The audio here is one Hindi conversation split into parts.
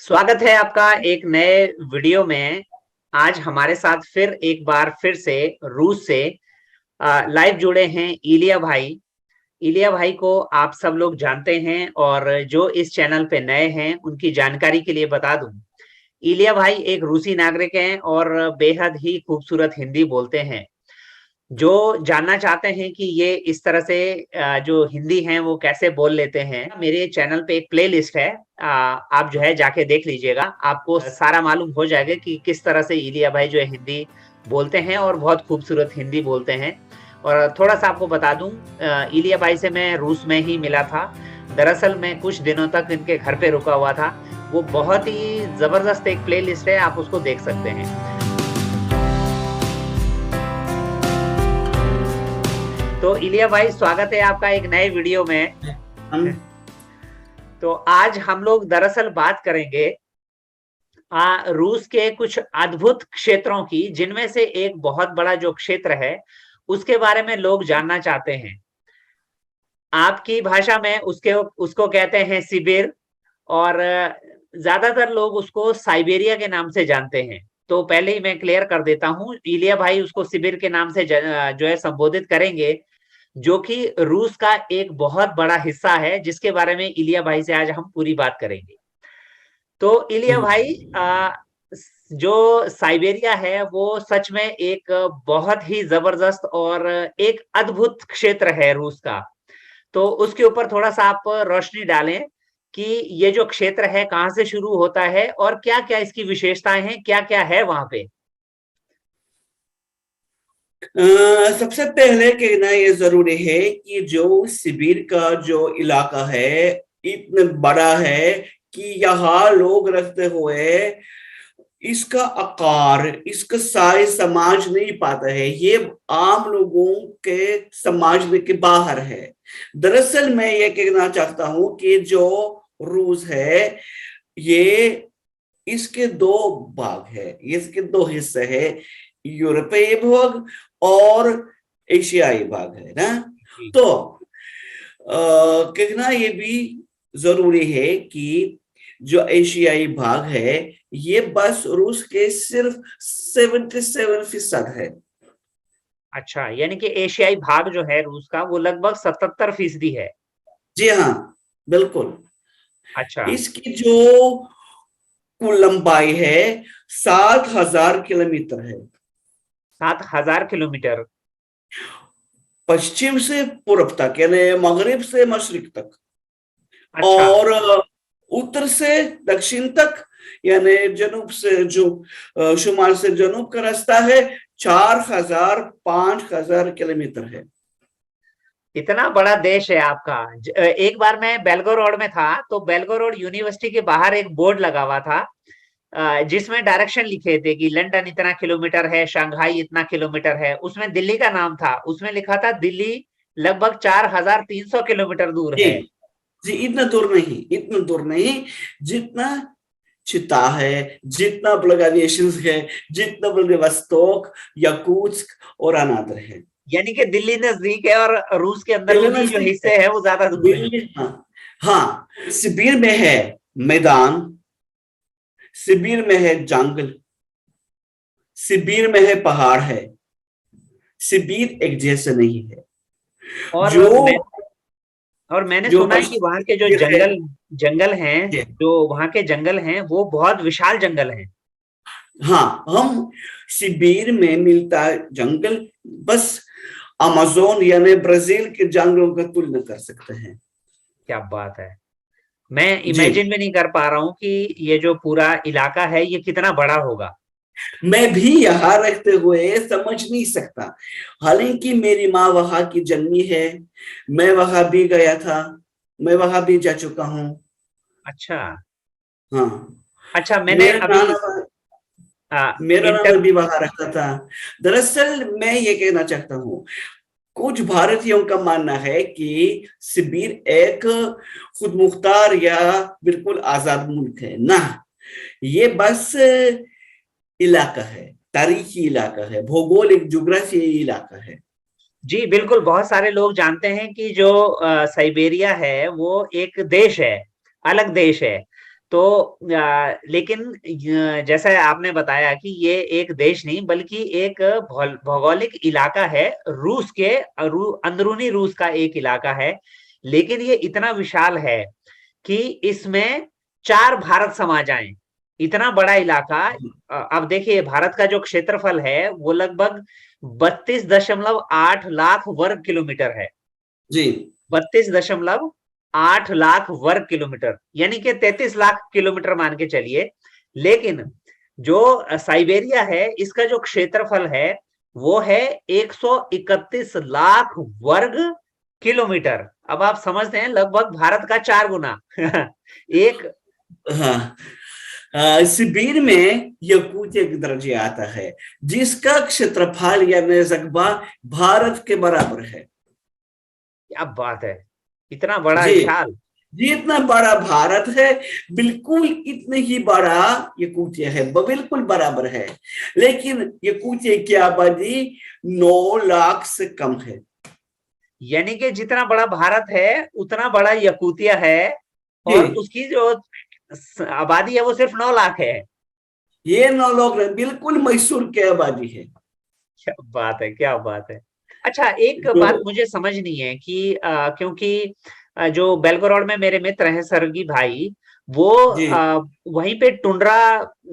स्वागत है आपका एक नए वीडियो में। आज हमारे साथ फिर एक बार फिर से रूस से लाइव जुड़े हैं इलिया भाई। इलिया भाई को आप सब लोग जानते हैं और जो इस चैनल पे नए हैं उनकी जानकारी के लिए बता दूं, इलिया भाई एक रूसी नागरिक हैं और बेहद ही खूबसूरत हिंदी बोलते हैं। जो जानना चाहते हैं कि ये इस तरह से जो हिंदी हैं वो कैसे बोल लेते हैं, मेरे चैनल पे एक प्लेलिस्ट है। आप जो है जाके देख लीजिएगा, आपको सारा मालूम हो जाएगा कि किस तरह से इलिया भाई जो है हिंदी बोलते हैं और बहुत खूबसूरत हिंदी बोलते हैं। और थोड़ा सा आपको बता दूं, इलिया भाई से मैं रूस में ही मिला था। दरअसल मैं कुछ दिनों तक इनके घर पे रुका हुआ था। वो बहुत ही जबरदस्त एक प्लेलिस्ट है, आप उसको देख सकते हैं। तो इलिया भाई, स्वागत है आपका एक नए वीडियो में। हम तो आज हम लोग दरअसल बात करेंगे रूस के कुछ अद्भुत क्षेत्रों की, जिनमें से एक बहुत बड़ा जो क्षेत्र है उसके बारे में लोग जानना चाहते हैं। आपकी भाषा में उसके उसको कहते हैं सिबिर, और ज्यादातर लोग उसको साइबेरिया के नाम से जानते हैं। तो पहले ही मैं क्लियर कर देता हूँ, इलिया भाई उसको सिबिर के नाम से जो है संबोधित करेंगे, जो कि रूस का एक बहुत बड़ा हिस्सा है, जिसके बारे में इलिया भाई से आज हम पूरी बात करेंगे। तो इलिया भाई, जो साइबेरिया है वो सच में एक बहुत ही जबरदस्त और एक अद्भुत क्षेत्र है रूस का। तो उसके ऊपर थोड़ा सा आप रोशनी डालें कि ये जो क्षेत्र है कहाँ से शुरू होता है और क्या क्या इसकी विशेषताएं हैं, क्या क्या है वहां पे। सबसे पहले कहना ये जरूरी है कि जो सिबिर का जो इलाका है इतना बड़ा है कि यहाँ लोग रहते हुए इसका आकार, इसका साइज समझ नहीं पाता है। ये आम लोगों के समझने के बाहर है। दरअसल मैं ये कहना चाहता हूँ कि जो रूस है ये इसके दो भाग है, इसके दो हिस्से है। यूरोपीय भाग और एशियाई भाग है ना। जी। तो कहना ये भी जरूरी है कि जो एशियाई भाग है ये बस रूस के सिर्फ 77% है। अच्छा, यानी कि एशियाई भाग जो है रूस का वो लगभग 77% है। जी हाँ, बिल्कुल। अच्छा। इसकी जो कुल लंबाई है 7,000 किलोमीटर है। 7,000 किलोमीटर। पश्चिम से पूर्व तक यानी मगरिब से मशरिक तक, अच्छा। और उत्तर से दक्षिण तक यानी जनूब से जो शुमाल से जनूब का रास्ता है 4,000 5,000 किलोमीटर है। इतना बड़ा देश है आपका। एक बार मैं बेलगोरोड में था, तो बेलगोरोड यूनिवर्सिटी के बाहर एक बोर्ड लगा हुआ था, जिसमें डायरेक्शन लिखे थे कि लंदन इतना किलोमीटर है, शंघाई इतना किलोमीटर है। उसमें दिल्ली का नाम था, उसमें लिखा था दिल्ली लगभग 4,300 किलोमीटर दूर जी है। जी, इतना दूर नहीं, इतना दूर नहीं जितना चिता है, जितना ब्लगाविएशन है, जितना व्लादिवोस्तोक, याकूत्स्क और अनादर है। यानी कि दिल्ली नजदीक है और रूस के दिल्ली अंदरूनी जो नजदीक है। हिस्से है वो ज्यादा दूर है। दिल्ली, हाँ हाँ। सिबिर में है मैदान, सिबिर में है जंगल, सिबिर में है पहाड़ है। सिबिर एक जैसा नहीं है। और जो मैं और मैंने जो सुना है कि वहां के जो सिबिर है, जंगल जंगल हैं, जो वहां के जंगल हैं वो बहुत विशाल जंगल हैं। हाँ, हम सिबिर में मिलता है जंगल बस अमेज़न यानी ब्राजील के जंगलों का तुलना कर सकते हैं। क्या बात है। मैं जी, इमेजिन भी नहीं कर पा रहा हूँ कि ये जो पूरा इलाका है ये कितना बड़ा होगा। मैं भी यहाँ रहते हुए समझ नहीं सकता। हालांकि मेरी माँ वहां की जन्मी है, मैं वहां भी गया था, मैं वहां भी जा चुका हूँ। अच्छा। हाँ, अच्छा, मैंने मेरा अभी नाना मेरा नाना इंटर भी वहां रहता था। दरअसल मैं ये कहना चाहता हूँ, कुछ भारतीयों का मानना है कि सिबिर एक खुद मुख्तार या बिल्कुल आजाद मुल्क है ना। ये बस इलाका है, तारीखी इलाका है, भौगोलिक जुग्राफी इलाका है। जी बिल्कुल, बहुत सारे लोग जानते हैं कि जो साइबेरिया है वो एक देश है, अलग देश है। तो लेकिन जैसा आपने बताया कि ये एक देश नहीं बल्कि एक भौगोलिक इलाका है, रूस के अंदरूनी रूस का एक इलाका है। लेकिन ये इतना विशाल है कि इसमें 4 भारत समा जाएं, इतना बड़ा इलाका। अब देखिए भारत का जो क्षेत्रफल है वो लगभग 32.8 लाख वर्ग किलोमीटर है। जी 32.8 लाख वर्ग किलोमीटर, यानी कि 33 लाख किलोमीटर मान के चलिए। लेकिन जो साइबेरिया है इसका जो क्षेत्रफल है वो है 131 लाख वर्ग किलोमीटर। अब आप समझते हैं लगभग भारत का 4 गुना एक। हाँ, सिबीर में यकूत एक दर्जे आता है जिसका क्षेत्रफल यानी रकबा भारत के बराबर है। क्या बात है, इतना बड़ा जी, विशाल। जितना बड़ा भारत है बिल्कुल इतने ही बड़ा यकूतिया है, बिल्कुल बराबर है। लेकिन यकूतिया की आबादी 9 लाख से कम है। यानी कि जितना बड़ा भारत है उतना बड़ा यकूतिया है, जी, और उसकी जो आबादी है वो सिर्फ 9 लाख है। ये 9 लोग बिल्कुल मैसूर की आबादी है। क्या बात है, क्या बात है। अच्छा, एक जो बात मुझे समझ नहीं है कि क्योंकि जो बेलगोरोड में मेरे मित्र हैं सरगी भाई, वो जी वहीं पे टुंड्रा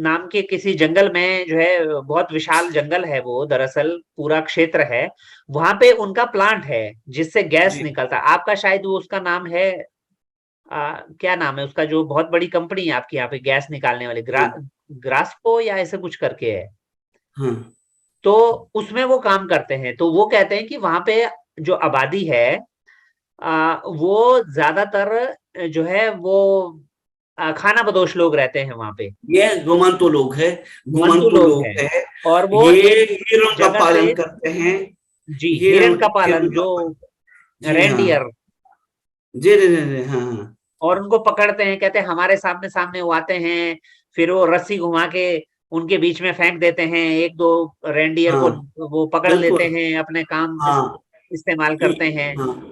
नाम के किसी जंगल में जो है, बहुत विशाल जंगल है वो, दरअसल पूरा क्षेत्र है, वहां पे उनका प्लांट है जिससे गैस जी निकलता है। आपका शायद वो उसका नाम है, क्या नाम है उसका, जो बहुत बड़ी कंपनी है आपके यहाँ पे गैस निकालने वाली, हाँ ग्रास्को या ऐसे कुछ करके है। हाँ तो उसमें वो काम करते हैं, तो वो कहते हैं कि वहां पे जो आबादी है वो ज्यादातर जो है वो खाना बदोश लोग रहते हैं वहां पे। ये घुमंतु लोग है, मंतु घुमंतु लोग लोग हैं, है। और वो ये एक हिरण का जगह से, पालन करते हैं। जी, हिरण हिरन का पालन, हिरण जो का जी हाँ रेंडियर, जी जी जी जी, हाँ हाँ और उनको पकड़ते हैं, कहते हैं हमारे सामने सामने वो आते हैं, फिर वो रस्सी घुमा के उनके बीच में फेंक देते हैं, एक दो रेंडियर को हाँ वो पकड़ लेते बिल्कुल हैं, अपने काम हाँ इस्तेमाल करते हैं। हाँ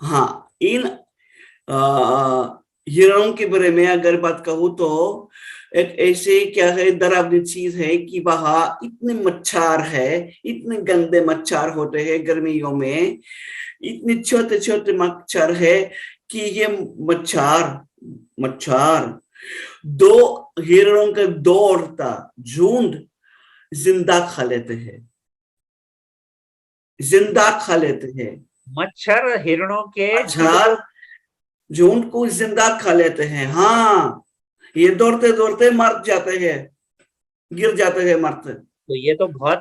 हाँ। इन हिरणों के बारे में अगर बात कहूँ तो एक ऐसे क्या है, डरावनी चीज है कि वहां इतने मच्छर है, इतने गंदे मच्छर होते हैं गर्मियों में, इतने छोटे छोटे मच्छर है कि ये मच्छर मच्छर दो हिरणों का दौड़ता झुंड जिंदा खा लेते हैं, जिंदा खा लेते हैं। मच्छर हिरणों के झुंड को। मच्छर झुंड को जिंदा खा लेते हैं। हाँ, ये दौड़ते दौड़ते मर जाते हैं, गिर जाते हैं, मरते। तो ये तो बहुत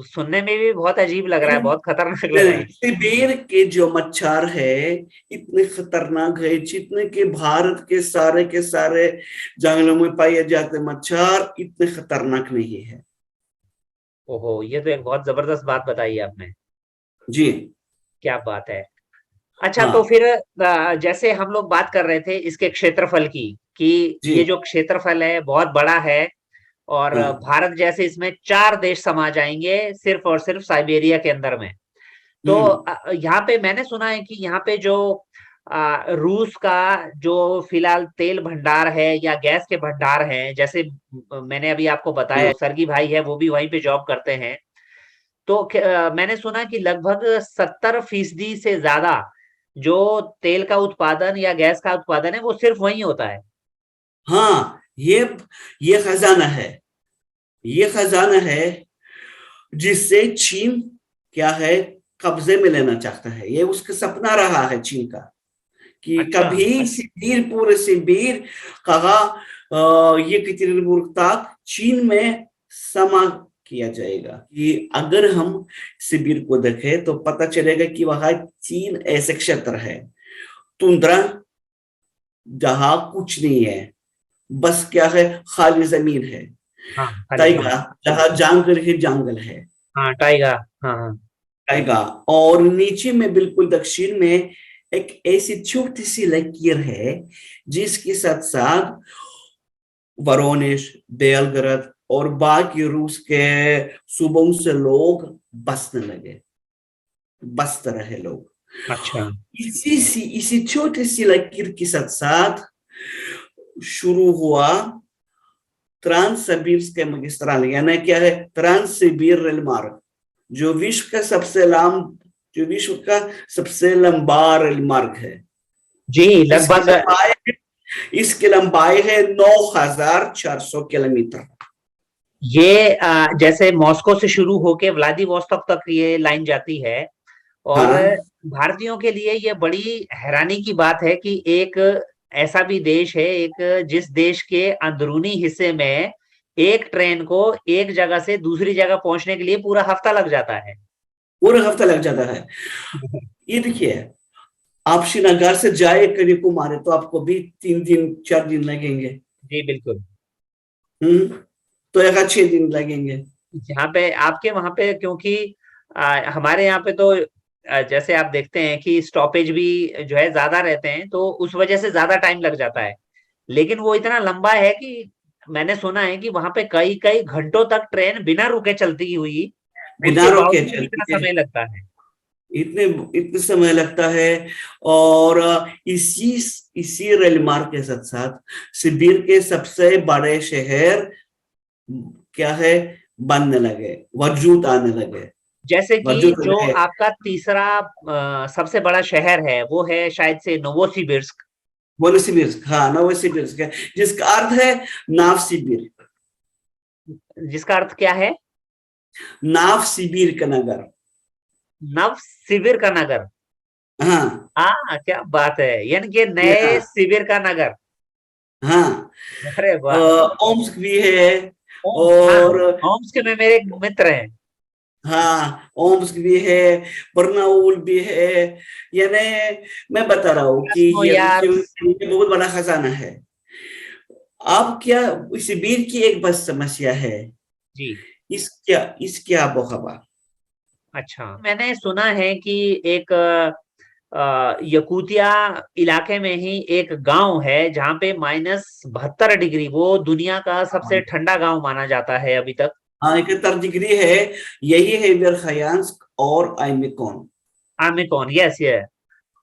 सुनने में भी बहुत अजीब लग रहा है, बहुत खतरनाक लग रहा है। सिबेर के जो मच्छर है इतने खतरनाक है जितने के भारत के सारे जंगलों में पाए जाते मच्छर इतने खतरनाक नहीं है। ओहो, ये तो एक बहुत जबरदस्त बात बताई आपने। जी क्या बात है। अच्छा, तो हाँ फिर जैसे हम लोग बात कर रहे थे इसके क्षेत्रफल की, कि जी ये जो क्षेत्रफल है बहुत बड़ा है, और हाँ भारत जैसे इसमें 4 देश समा जाएंगे सिर्फ और सिर्फ साइबेरिया के अंदर में। तो हम्म यहाँ पे मैंने सुना है कि यहाँ पे जो रूस का जो फिलहाल तेल भंडार है या गैस के भंडार हैं, जैसे मैंने अभी आपको बताया, हाँ सरगी भाई है वो भी वहीं पे जॉब करते हैं। तो मैंने सुना कि लगभग 70% से ज्यादा जो तेल का उत्पादन या गैस का उत्पादन है वो सिर्फ वहीं होता है। हाँ, ये खजाना है, ये खजाना है जिससे चीन क्या है कब्जे में लेना चाहता है। ये उसका सपना रहा है चीन का कि अच्छा। कभी सिबीर, पूरे सिबीर कहा यekaterinburg तक चीन में समा किया जाएगा। कि अगर हम सिबीर को देखें तो पता चलेगा कि वहां चीन ऐसे क्षेत्र है, तुंद्रा, जहां कुछ नहीं है, बस क्या है, खाली जमीन है। हाँ, खाली जमीन। टाइगा, जहां जंगल ही जंगल है, हाँ, टाइगा। हाँ हाँ। टाइगा। और नीचे में बिल्कुल दक्षिण में एक ऐसी छोटी सी लकीर है जिसके साथ साथ वरोनिश, बेलग्रद और बाकी रूस के सूबों से लोग बसने लगे, बसते रहे लोग। अच्छा। इसी छोटी सी लकीर के साथ साथ शुरू हुआ ट्रांस सिबिर्स्क मैगिस्ट्रल, यानी क्या है, ट्रांस सिबिर रेल मार्ग, जो विश्व का सबसे लंबा रेल मार्ग है। जी इसकी लगभग। लंबाई इसकी लंबाई है 9,400 किलोमीटर। ये जैसे मॉस्को से शुरू होके व्लादिवोस्तोक तक ये लाइन जाती है। और हाँ, भारतीयों के लिए ये बड़ी हैरानी की बात है कि एक ऐसा भी देश है, एक जिस देश के अंदरूनी हिस्से में एक ट्रेन को एक जगह से दूसरी जगह पहुंचने के लिए पूरा हफ्ता लग जाता है। पूरा हफ्ता लग जाता है। ये देखिए, आप श्रीनगर से जाए कन्याकुमारी तो आपको भी 3 दिन 4 दिन लगेंगे। जी बिल्कुल। हम्म तो एक 6 दिन लगेंगे। यहाँ पे आपके वहां पे क्योंकि हमारे यहाँ पे तो जैसे आप देखते हैं कि स्टॉपेज भी जो है ज्यादा रहते हैं, तो उस वजह से ज्यादा टाइम लग जाता है। लेकिन वो इतना लंबा है कि मैंने सुना है कि वहां पे कई कई घंटों तक ट्रेन बिना रुके चलती हुई, बिना उसके रोके बावजूद भी इतना चलती है, समय लगता है। इतने इतने समय लगता है। और इसी इसी रेल मार्ग के साथ साथ सिबिर के सबसे बड़े शहर क्या है, बनने लगे, वजूद आने लगे, जैसे कि वजूद जो रहे। आपका तीसरा सबसे बड़ा शहर है वो है शायद से नोवोसिबिर्स्क। नोवोसिबिर्स्क, हाँ, नोवोसिबिर्स्क है, जिसका अर्थ है नाव सिबिर। जिसका अर्थ क्या है? नाव सिबिर का नगर। नव शिविर का नगर। हाँ, हाँ क्या बात है, यानी कि नए या, शिविर का नगर। हाँ, अरे वाह। ओम्स्क भी है। ओम्स, हाँ। और ओम्स के में मेरे एक मित्र हैं। हाँ, ओम्स्क भी है, बरनाउल भी है। यानी मैं बता रहा हूँ कि ये क्रास्नोयार्स। ये बहुत बड़ा खजाना है। अब क्या, सिबिर की एक बस समस्या है, जी। इसकी आबो हवा। अच्छा, मैंने सुना है कि एक यकूतिया इलाके में ही एक गांव है जहाँ पे -72 डिग्री, वो दुनिया का सबसे ठंडा गांव माना जाता है अभी तक। हाँ, 71 डिग्री है। यही है वेरखायांस्क और आइमेकॉन। आमिकॉन, यस ये।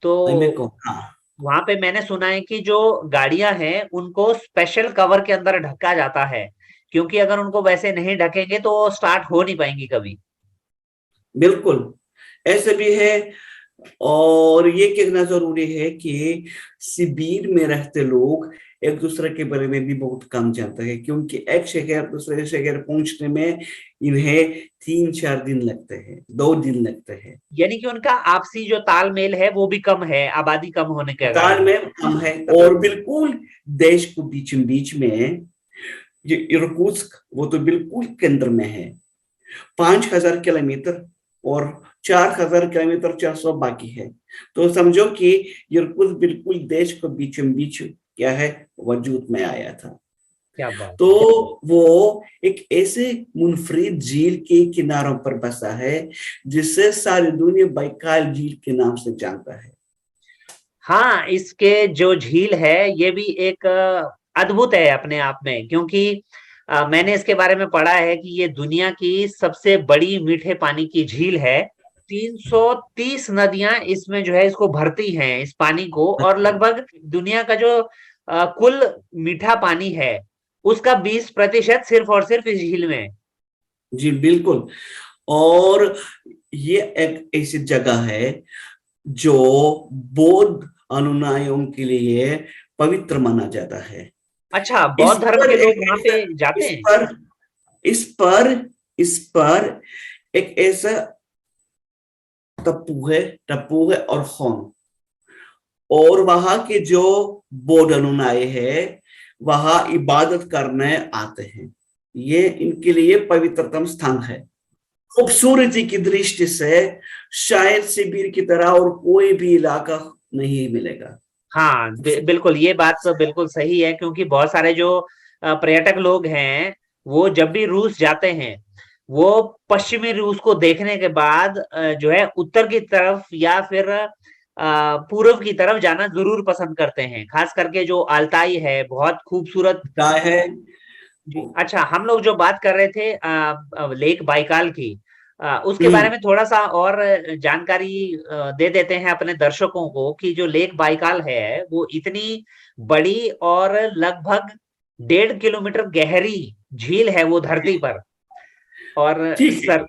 तो आइमेकॉन, हाँ। वहां पे मैंने सुना है कि जो गाड़ियां हैं उनको स्पेशल कवर के अंदर ढका जाता है, क्योंकि अगर उनको वैसे नहीं ढकेंगे तो वो स्टार्ट हो नहीं पाएंगी कभी। बिल्कुल, ऐसे भी है। और ये कहना जरूरी है कि शिविर में रहते लोग एक दूसरे के बारे में भी बहुत कम जानते हैं, क्योंकि एक शहर दूसरे शहर पहुंचने में इन्हें 3 4 दिन लगते हैं, 2 दिन लगते हैं। यानी कि उनका आपसी जो तालमेल है वो भी कम है, आबादी कम होने के दाल कारण। में कम है। और बिल्कुल देश को बीच बीच में, ये इर्कुत्स्क वो तो बिल्कुल केंद्र में है, 5,000 किलोमीटर, और 4,000 किलोमीटर 400 बाकी है। तो समझो कि इर्कुत्स्क बिल्कुल देश को बीचों बीच क्या है, वजूद में आया था। क्या बात तो है। वो एक ऐसे मुनफरिद झील के किनारों पर बसा है, जिसे सारी दुनिया बैकाल झील के नाम से जानता है। हाँ, इसके जो झील है ये भी एक अद्भुत है अपने आप में, क्योंकि मैंने इसके बारे में पढ़ा है कि ये दुनिया की सबसे बड़ी मीठे पानी की झील है। 330 नदियां इसमें जो है इसको भरती हैं, इस पानी को। और लगभग दुनिया का जो कुल मीठा पानी है उसका 20% सिर्फ और सिर्फ इस झील में है। जी बिल्कुल। और ये एक ऐसी जगह है जो बौद्ध अनुयायियों के लिए पवित्र माना जाता है। अच्छा, इस बौद्ध धर्म पर के एक लोग वहां पे ऐसा जाते इस हैं? पर इस पर इस पर एक ऐसा टप्पू है और खोन, और वहां के जो बौद्ध अनुयायी है वहां इबादत करने आते हैं। ये इनके लिए पवित्रतम स्थान है। खूबसूरती की दृष्टि से शायद शिविर की तरह और कोई भी इलाका नहीं मिलेगा। हाँ बिल्कुल, ये बात तो बिल्कुल सही है, क्योंकि बहुत सारे जो पर्यटक लोग हैं वो जब भी रूस जाते हैं वो पश्चिमी रूस को देखने के बाद जो है उत्तर की तरफ या फिर पूर्व की तरफ जाना जरूर पसंद करते हैं। खास करके जो अल्ताई है, बहुत खूबसूरत। क्या है। जी अच्छा, हम लोग जो बात कर रहे थे लेक बाइकाल की, उसके बारे में थोड़ा सा और जानकारी दे देते हैं अपने दर्शकों को कि जो लेक बाइकाल है वो इतनी बड़ी और लगभग 1.5 किलोमीटर गहरी झील है वो धरती पर। और ठीक है, सर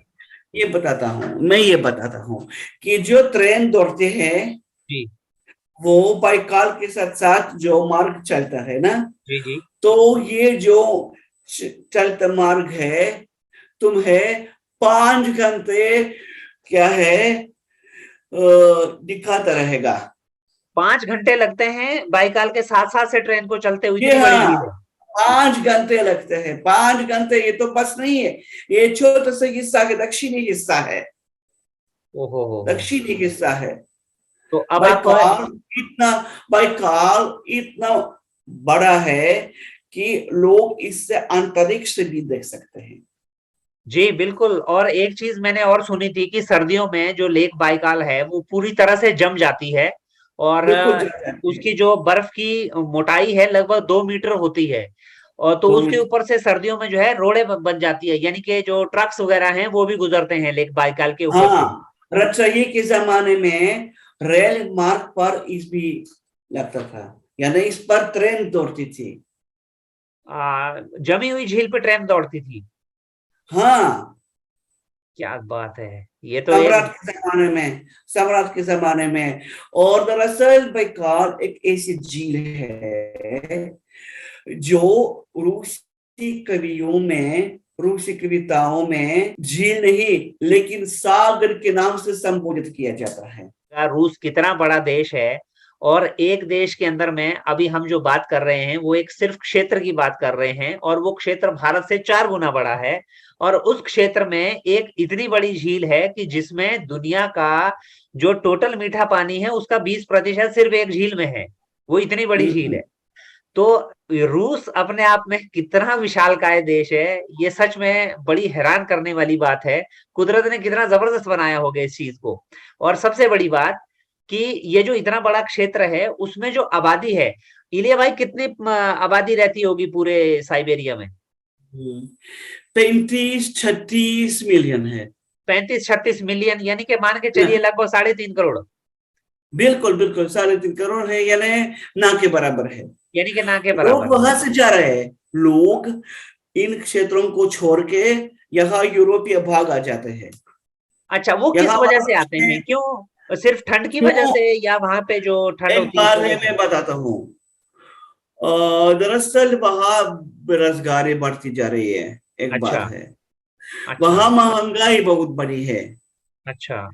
मैं ये बताता हूँ कि जो ट्रेन दौड़ते हैं जी वो बाइकाल के साथ साथ जो मार्ग चलता है ना, जी जी तो ये जो चलता मार्ग है तुम्हें 5 घंटे क्या है दिखाता रहेगा। 5 घंटे लगते हैं बाइकाल के साथ साथ से ट्रेन को चलते हुए, जी इतनी बड़ी हाँ, झील है। 5 घंटे लगते हैं। 5 घंटे ये तो बस नहीं है, ये छोटा सा हिस्सा के दक्षिणी हिस्सा है, ओहो हो। दक्षिणी हिस्सा है। तो अब आप बाइकाल इतना बाइकाल इतना बड़ा है कि लोग इससे अंतरिक्ष से भी देख सकते हैं। जी बिल्कुल। और एक चीज मैंने और सुनी थी कि सर्दियों में जो लेक बाइकाल है वो पूरी तरह से जम जाती है और बिल्कुल जा जाते हैं। उसकी जो बर्फ की मोटाई है लगभग 2 मीटर होती है। और तो दो उसके मिनट ऊपर से सर्दियों में जो है रोडें बन जाती है, यानी कि जो ट्रक्स वगैरह हैं वो भी गुजरते हैं लेक बाइकाल के ऊपर से। हाँ, रचयी के जमाने में रेल मार्ग पर इस भी लगता था, यानी इस पर ट्रेन दौड़ती थी। जमी हुई झील पे ट्रेन दौड़ती थी। हाँ, क्या बात है, ये तो एक। सम्राट के जमाने में, सम्राट के जमाने में। और दरअसल बैकाल एक ऐसी झील है जो रूसी कवियों में, रूसी कविताओं में झील नहीं लेकिन सागर के नाम से संबोधित किया जाता है। रूस कितना बड़ा देश है, और एक देश के अंदर में अभी हम जो बात कर रहे हैं वो एक सिर्फ क्षेत्र की बात कर रहे हैं, और वो क्षेत्र भारत से 4 गुना बड़ा है। और उस क्षेत्र में एक इतनी बड़ी झील है कि जिसमें दुनिया का जो टोटल मीठा पानी है उसका 20% सिर्फ एक झील में है। वो इतनी बड़ी झील है। तो रूस अपने आप में कितना विशालकाय देश है, ये सच में बड़ी हैरान करने वाली बात है। कुदरत ने कितना जबरदस्त बनाया होगा इस चीज को। और सबसे बड़ी बात कि ये जो इतना बड़ा क्षेत्र है उसमें जो आबादी है, इलिया भाई कितनी आबादी रहती होगी पूरे साइबेरिया में? 35-36 मिलियन है। 35-36 मिलियन, यानी कि मान के चलिए लगभग 3.5 करोड़। बिल्कुल बिल्कुल, 3.5 करोड़ है, यानी ना के बराबर है। यानी कि ना के लोग बराबर। वहां से जा रहे हैं, लोग इन क्षेत्रों को छोड़ के यहाँ यूरोपीय भाग आ जाते हैं। अच्छा, वो किस यहाँ वजह से आते हैं, पर क्यों? सिर्फ ठंड की वजह क्यों, से या वहां पे जो ठंड एक होती है इस बात वजह है से? मैं बताता हूँ। दरअसल वहाँ बेरोजगारी बढ़ती जा रही है, एक अच्छा बात है। अच्छा वहाँ महंगाई बहुत बड़ी है। अच्छा।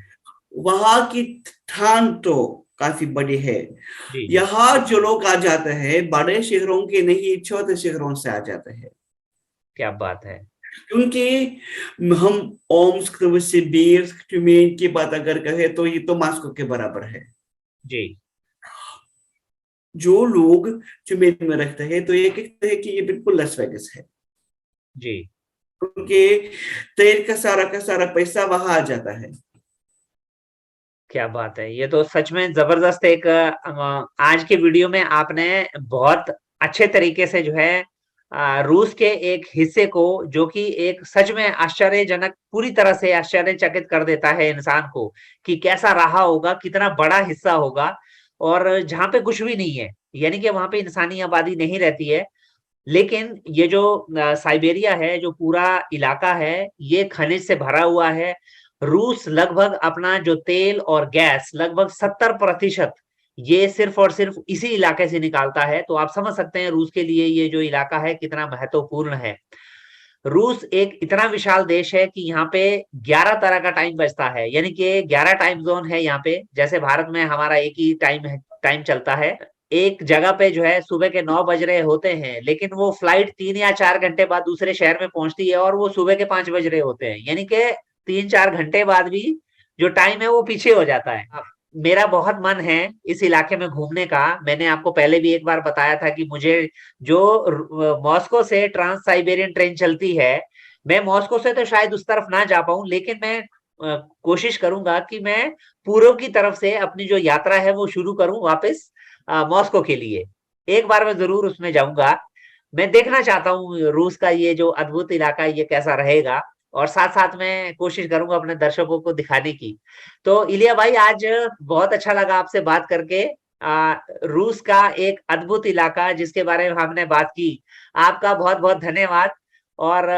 वहाँ की ठंड तो काफी बड़ी है। जी जी। यहाँ जो लोग आ जाते हैं बड़े शहरों के नहीं, छोटे शहरों से आ जाते हैं। क्या बात है। क्योंकि हम ओम्स्क, सिबिर्स्क, ट्यूमेन की बात अगर कहें तो ये तो मास्को के बराबर है। जी जो लोग ट्यूमेन में रखते हैं तो ये कहते हैं कि ये बिल्कुल लस वेगस है, जी। क्योंकि तेल का सारा पैसा वहां आ जाता है। क्या बात है, ये तो सच में जबरदस्त एक आज के वीडियो में आपने बहुत अच्छे तरीके से जो है रूस के एक हिस्से को, जो कि एक सच में आश्चर्यजनक, पूरी तरह से आश्चर्यचकित कर देता है इंसान को कि कैसा रहा होगा, कितना बड़ा हिस्सा होगा। और जहाँ पे कुछ भी नहीं है, यानी कि वहां पे इंसानी आबादी नहीं रहती है। लेकिन ये जो साइबेरिया है, जो पूरा इलाका है, ये खनिज से भरा हुआ है। रूस लगभग अपना जो तेल और गैस लगभग 70% ये सिर्फ और सिर्फ इसी इलाके से निकालता है। तो आप समझ सकते हैं रूस के लिए ये जो इलाका है कितना महत्वपूर्ण है। रूस एक इतना विशाल देश है कि यहाँ पे 11 तरह का टाइम बजता है, यानी कि 11 टाइम जोन है यहाँ पे। जैसे भारत में हमारा एक ही टाइम चलता है। एक जगह पे जो है सुबह के 9 बज रहे होते हैं, लेकिन वो फ्लाइट 3 या 4 घंटे बाद दूसरे शहर में पहुंचती है और वो सुबह के 5 बज रहे होते हैं, यानी कि 3-4 घंटे बाद भी जो टाइम है वो पीछे हो जाता है। मेरा बहुत मन है इस इलाके में घूमने का। मैंने आपको पहले भी एक बार बताया था कि मुझे जो मॉस्को से ट्रांस साइबेरियन ट्रेन चलती है, मैं मॉस्को से तो शायद उस तरफ ना जा पाऊं, लेकिन मैं कोशिश करूंगा कि मैं पूर्व की तरफ से अपनी जो यात्रा है वो शुरू करूं वापस मॉस्को के लिए। एक बार मैं जरूर उसमें जाऊंगा। मैं देखना चाहता हूँ रूस का ये जो अद्भुत इलाका है ये कैसा रहेगा। और साथ साथ में कोशिश करूंगा अपने दर्शकों को दिखाने की। तो इलिया भाई, आज बहुत अच्छा लगा आपसे बात करके। रूस का एक अद्भुत इलाका जिसके बारे में हमने बात की, आपका बहुत बहुत धन्यवाद। और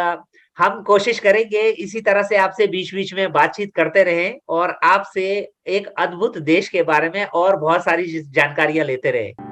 हम कोशिश करेंगे इसी तरह से आपसे बीच बीच में बातचीत करते रहें और आपसे एक अद्भुत देश के बारे में और बहुत सारी जानकारियां लेते रहें।